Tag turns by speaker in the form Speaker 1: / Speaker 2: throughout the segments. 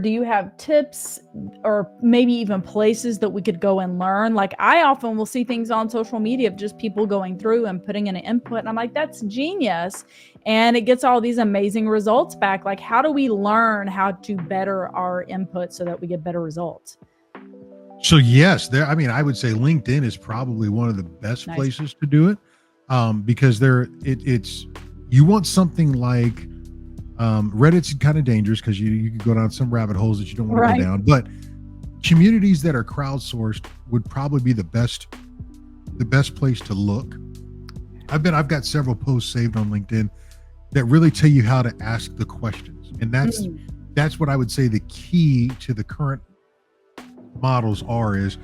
Speaker 1: do you have tips or maybe even places that we could go and learn? Like, I often will see things on social media of just people going through and putting in an input, and I'm like, that's genius. And it gets all these amazing results back. Like, how do we learn how to better our input so that we get better results?
Speaker 2: So yes, there. I mean, I would say LinkedIn is probably one of the best
Speaker 1: Nice.
Speaker 2: places to do it, because it's you want something like Reddit's kind of dangerous because you can go down some rabbit holes that you don't want to go
Speaker 1: Right.
Speaker 2: down. But communities that are crowdsourced would probably be the best place to look. I've got several posts saved on LinkedIn that really tell you how to ask the questions, and
Speaker 1: Mm,
Speaker 2: that's what I would say the key to the current models is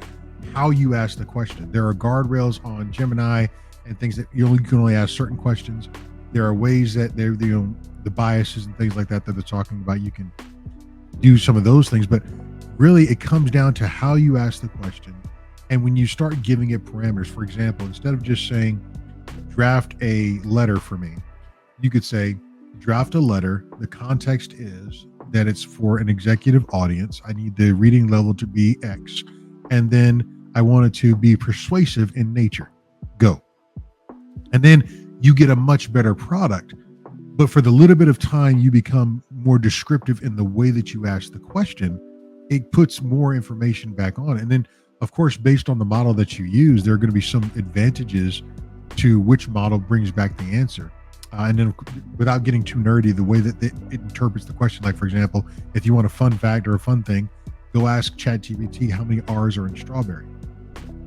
Speaker 2: how you ask the question. There are guardrails on Gemini and things that you can only ask certain questions. There are ways that they're the biases and things like that they're talking about. You can do some of those things, but really it comes down to how you ask the question. And when you start giving it parameters, for example, instead of just saying draft a letter for me, you could say draft a letter. The context is that it's for an executive audience. I need the reading level to be X. And then I want it to be persuasive in nature. Go. And then you get a much better product. But for the little bit of time you become more descriptive in the way that you ask the question, it puts more information back on. And then, of course, based on the model that you use, there are going to be some advantages to which model brings back the answer. And then, without getting too nerdy, the way that it interprets the question, like, for example, if you want a fun fact or a fun thing, go ask ChatGPT how many R's are in strawberry,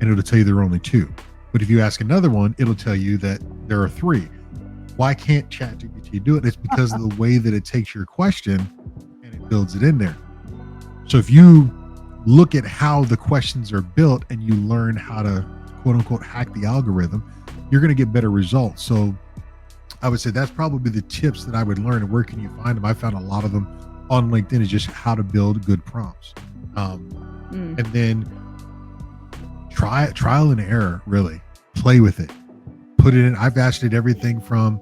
Speaker 2: and it'll tell you there are only two. But if you ask another one, it'll tell you that there are three. Why can't ChatGPT do it? It's because of the way that it takes your question and it builds it in there. So if you look at how the questions are built and you learn how to quote unquote hack the algorithm, you're going to get better results. So I would say that's probably the tips that I would learn. And where can you find them? I found a lot of them on LinkedIn, is just how to build good prompts. And then trial and error, really play with it, put it in. I've asked it everything from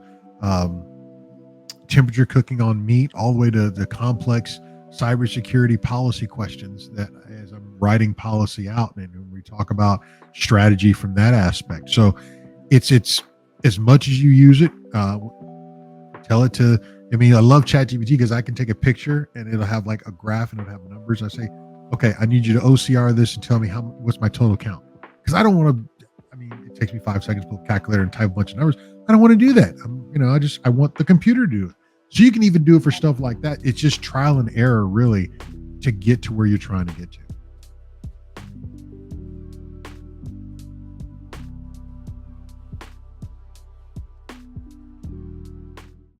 Speaker 2: temperature cooking on meat all the way to the complex cybersecurity policy questions that, as I'm writing policy out, and we talk about strategy from that aspect. So it's as much as you use it, tell it to. I mean, I love ChatGPT because I can take a picture and it'll have like a graph and it'll have numbers. I say, okay, I need you to OCR this and tell me what's my total count, because I don't want to. I mean, it takes me 5 seconds to pull a calculator and type a bunch of numbers. I don't want to do that. I want the computer to do it. So you can even do it for stuff like that. It's just trial and error, really, to get to where you're trying to get to.